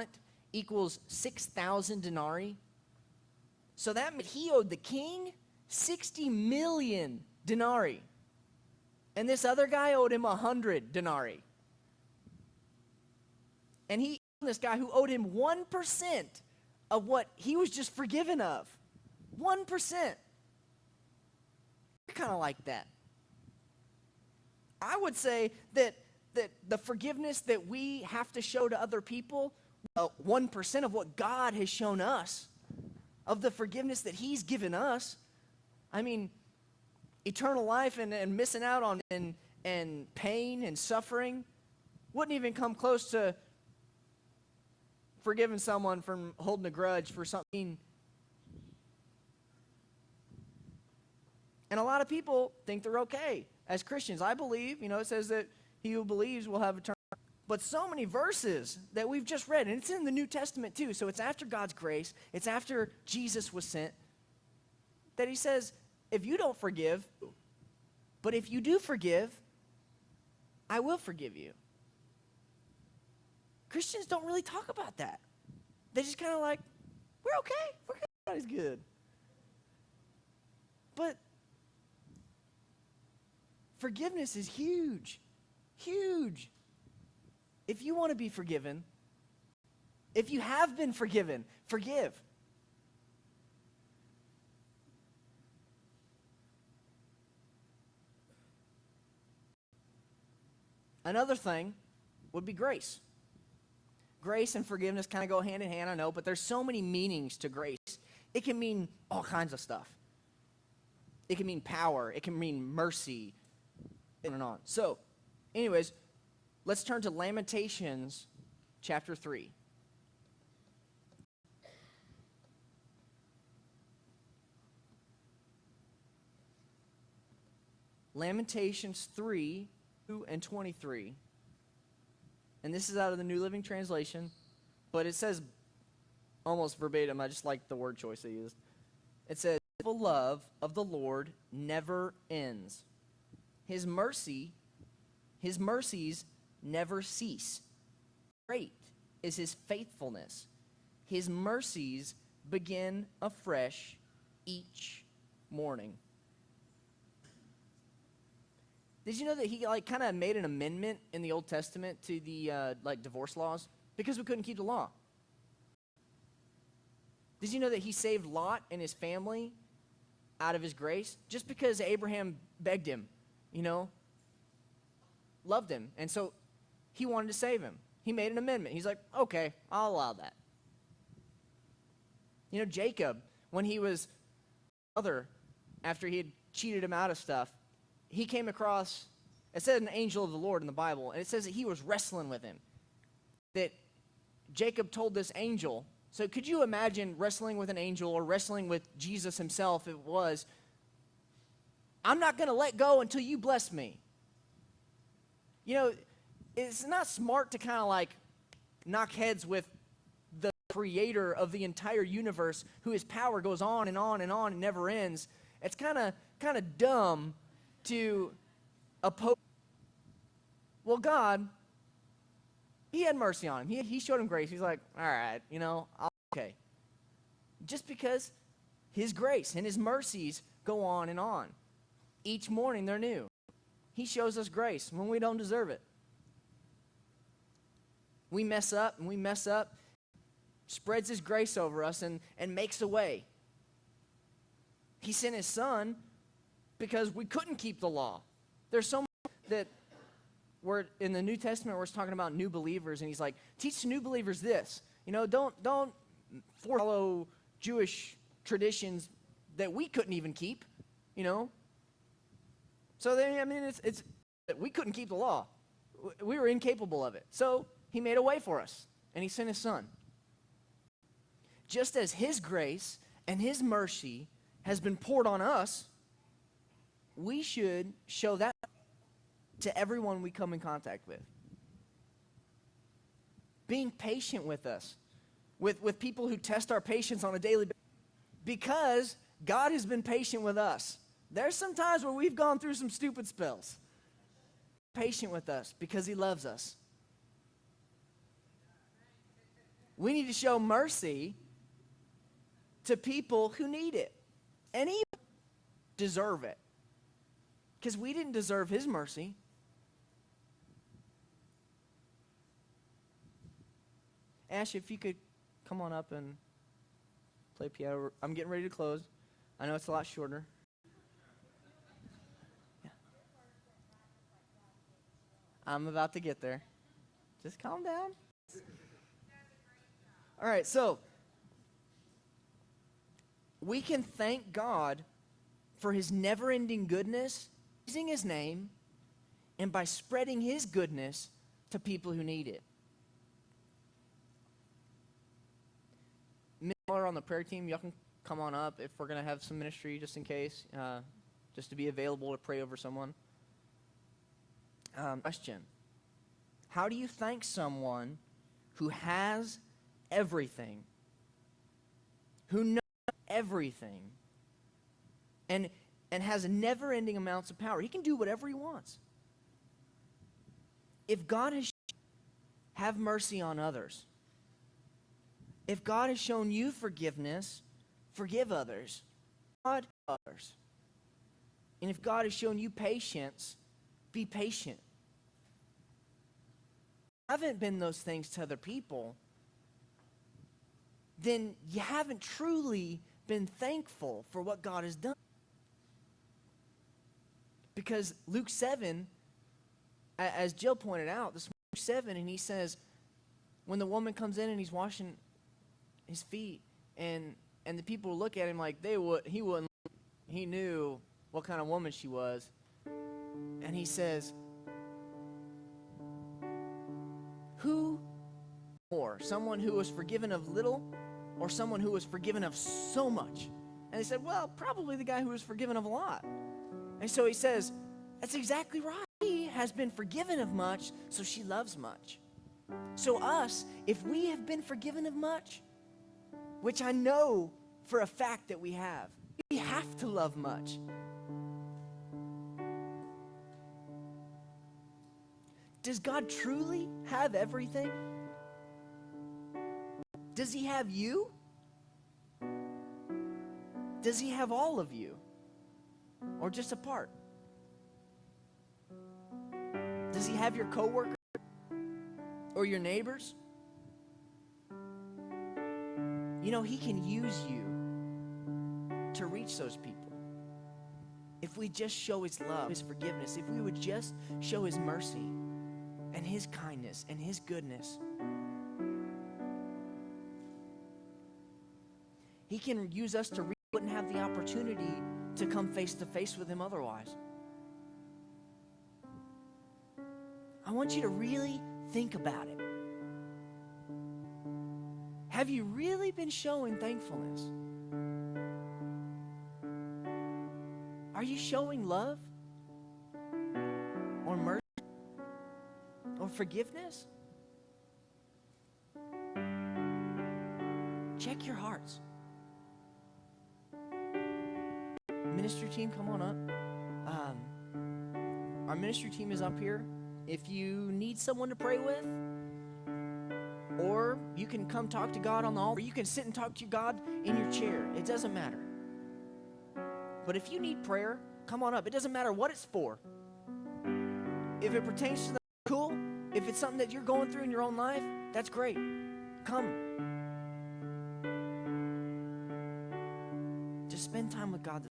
talent equals 6,000 denarii. So that meant he owed the king 60 million denarii. And this other guy owed him 100 denarii. And this guy who owed him 1% of what he was just forgiven of. 1%. You're kind of like that. I would say that the forgiveness that we have to show to other people, 1% of what God has shown us, of the forgiveness that he's given us. I mean, eternal life and missing out on and pain and suffering wouldn't even come close to forgiving someone from holding a grudge for something. And a lot of people think they're okay as Christians. I believe, it says that he who believes will have eternal life. But so many verses that we've just read, and it's in the New Testament too, so it's after God's grace, it's after Jesus was sent, that he says, if you don't forgive, but if you do forgive, I will forgive you. Christians don't really talk about that. They just kind of like, we're okay, we're good, everybody's good. But forgiveness is huge, huge. If you want to be forgiven, if you have been forgiven, forgive. Another thing would be grace. Grace and forgiveness kind of go hand in hand, I know, but there's so many meanings to grace. It can mean all kinds of stuff. It can mean power. It can mean mercy, and on. So, anyways, let's turn to Lamentations chapter 3. Lamentations 3 and 23. And this is out of the New Living Translation, but it says almost verbatim. I just like the word choice they used. It says, the love of the Lord never ends. His mercies never cease. Great is his faithfulness. His mercies begin afresh each morning. Did you know that he kind of made an amendment in the Old Testament to the divorce laws? Because we couldn't keep the law. Did you know that he saved Lot and his family out of his grace? Just because Abraham begged him, loved him. And so he wanted to save him. He made an amendment. He's like, okay, I'll allow that. Jacob, when he was after he had cheated him out of stuff, he came across, it said an angel of the Lord in the Bible, and it says that he was wrestling with him. That Jacob told this angel, so could you imagine wrestling with an angel or wrestling with Jesus himself? It was, I'm not going to let go until you bless me. It's not smart to kind of knock heads with the creator of the entire universe, who his power goes on and on and on and never ends. It's kind of dumb to oppose. Well, God, he had mercy on him. He showed him grace. He's like, all right, okay. Just because his grace and his mercies go on and on. Each morning they're new. He shows us grace when we don't deserve it. We mess up, spreads his grace over us and makes a way. He sent his son because we couldn't keep the law. There's so much that we're in the New Testament where it's talking about new believers, and he's like, teach new believers this. Don't follow Jewish traditions that we couldn't even keep. So it's we couldn't keep the law. We were incapable of it. So he made a way for us, and he sent his son. Just as his grace and his mercy has been poured on us, we should show that to everyone we come in contact with. Being patient with us, with people who test our patience on a daily basis, because God has been patient with us. There's some times where we've gone through some stupid spells. Patient with us because he loves us. We need to show mercy to people who need it. And even deserve it. Because we didn't deserve his mercy. Ash, if you could come on up and play piano. I'm getting ready to close. I know it's a lot shorter. Yeah. I'm about to get there. Just calm down. All right, so we can thank God for his never-ending goodness, using his name, and by spreading his goodness to people who need it. Y'all are on the prayer team. Y'all can come on up if we're going to have some ministry just in case, just to be available to pray over someone. Question. How do you thank someone who has everything, who knows everything, and has never-ending amounts of power? He can do whatever he wants. If God has have mercy on others, if God has shown you forgiveness, forgive others. God others. And if God has shown you patience, be patient. Haven't been those things to other people, then you haven't truly been thankful for what God has done. Because Luke 7, as Jill pointed out, this Luke 7, and he says, when the woman comes in and he's washing his feet, and the people look at him like he knew what kind of woman she was. And he says, who more? Someone who was forgiven of little or someone who was forgiven of so much? And they said, well, probably the guy who was forgiven of a lot. And so he says, that's exactly right. She has been forgiven of much, so she loves much. So us, if we have been forgiven of much, which I know for a fact that we have to love much. Does God truly have everything? Does he have you? Does he have all of you? Or just a part? Does he have your coworker or your neighbors? You know, he can use you to reach those people. If we just show his love, his forgiveness, if we would just show his mercy and his kindness and his goodness, he can use us to reach. Wouldn't have the opportunity to come face to face with him otherwise. I want you to really think about it. Have you really been showing thankfulness? Are you showing love? Or mercy? Or forgiveness? Check your hearts. Ministry team, come on up. Our ministry team is up here. If you need someone to pray with, or you can come talk to God on the altar, or you can sit and talk to God in your chair. It doesn't matter. But if you need prayer, come on up. It doesn't matter what it's for. If it pertains to the cool, if it's something that you're going through in your own life, that's great. Come. Just spend time with God.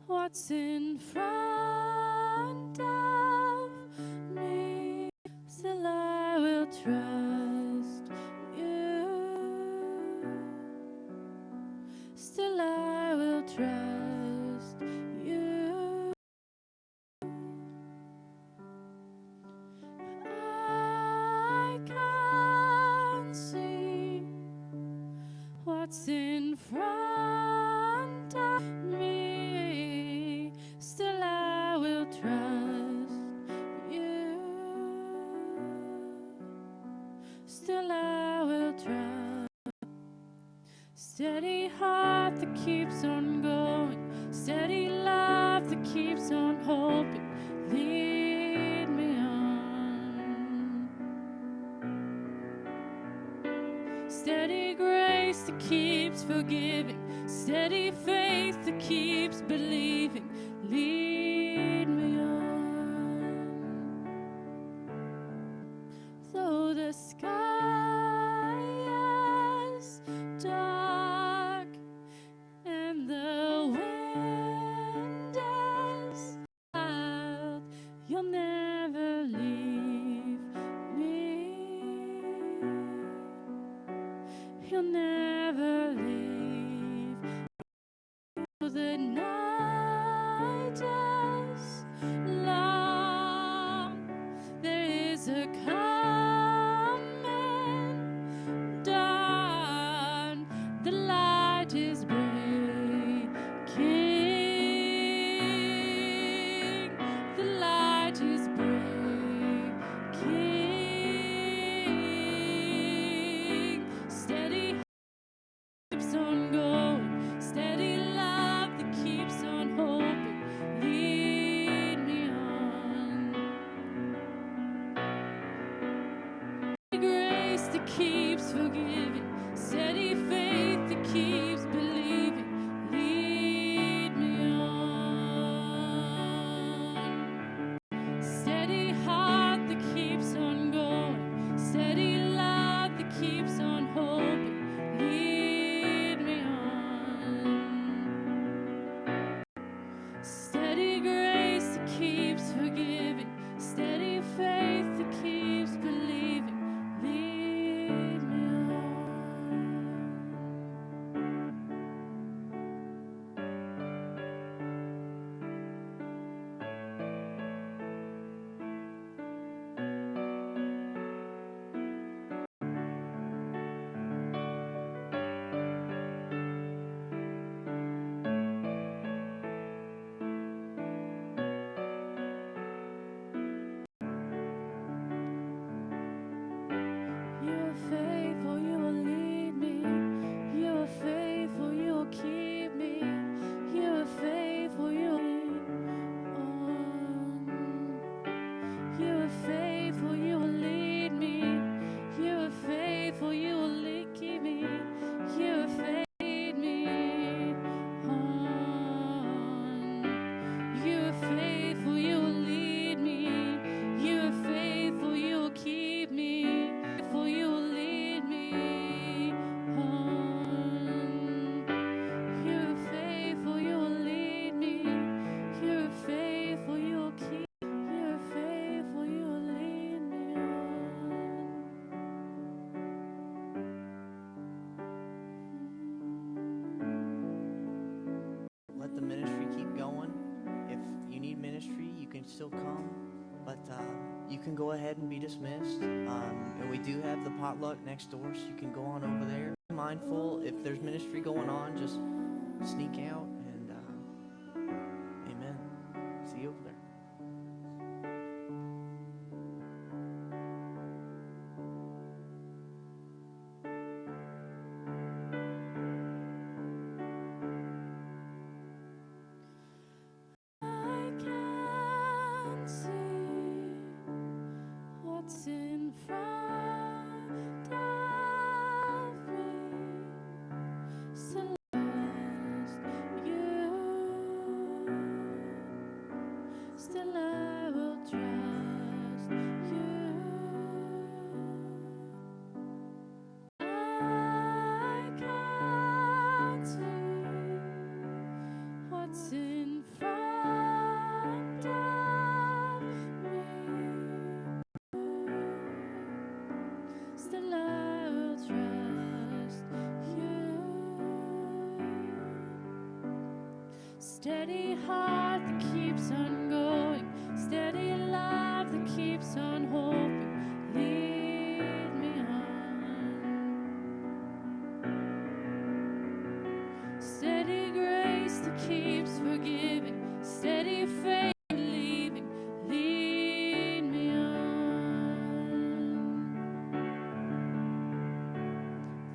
What's in front of me, still I will trust you. Still I will trust you. I can see what's in front of me. Still keeps on going, steady love that keeps on hoping. Lead me on. Steady grace that keeps forgiving, steady faith that keeps believing. Lead me on. Though the sky is dark and the wind is wild, you'll never leave me. You'll never leave. Though the night is long, there is a coming dawn. The light is breaking. The light is breaking. Steady keeps on going, steady love that keeps on hoping. Lead me on. Grace that keeps forgiving, steady faith that keeps believing. Lead me on. Steady heart that keeps on going, steady love that keeps on hoping. Lead me on. Steady grace that keeps forgiving, steady faith that keeps believing. Lead me on. You are faithful, you will lead me. You are faithful, you will keep me. You are faithful, you will lead on. You are faithful, you will lead me. You are faithful, you will keep me. You are faithful, lead me on. You are faithful, you will lead me. You are faithful, you will keep me. Faithful, you will lead me on. You are faithful, you will lead me. You are faithful, you will keep. You are faithful, you will lead me Let the ministry keep going. If you need ministry, you can still come, but you can go ahead and be dismissed. And we do have the potluck next door, so you can go on over there. Be mindful, if there's ministry going on, just sneak out, and amen. See you over there. I can see what's in front of me. Still trust you. Still I will trust you. I can see what's in front of me. Still I will trust you. Steady heart that keeps on going, steady love that keeps on hoping. Lead me on. Steady grace that keeps forgiving, steady faith believing. Lead me on.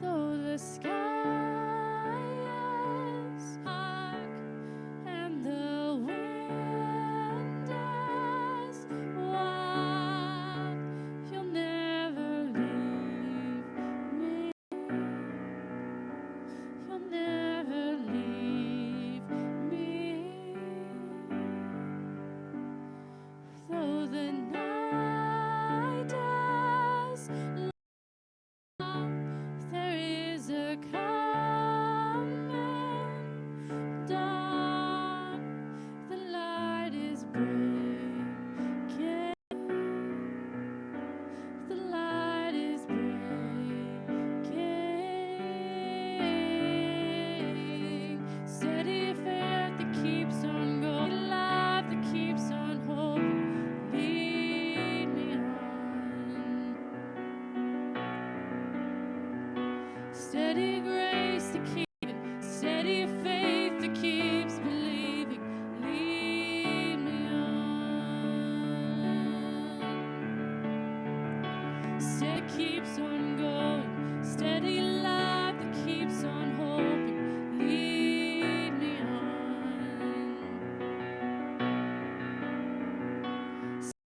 Though the sky is steady grace to keep it, steady faith that keeps believing. Lead me on. Steady keeps on going, steady life that keeps on hoping. Lead me on.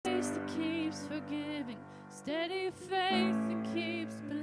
Grace that keeps forgiving, steady faith that keeps believing.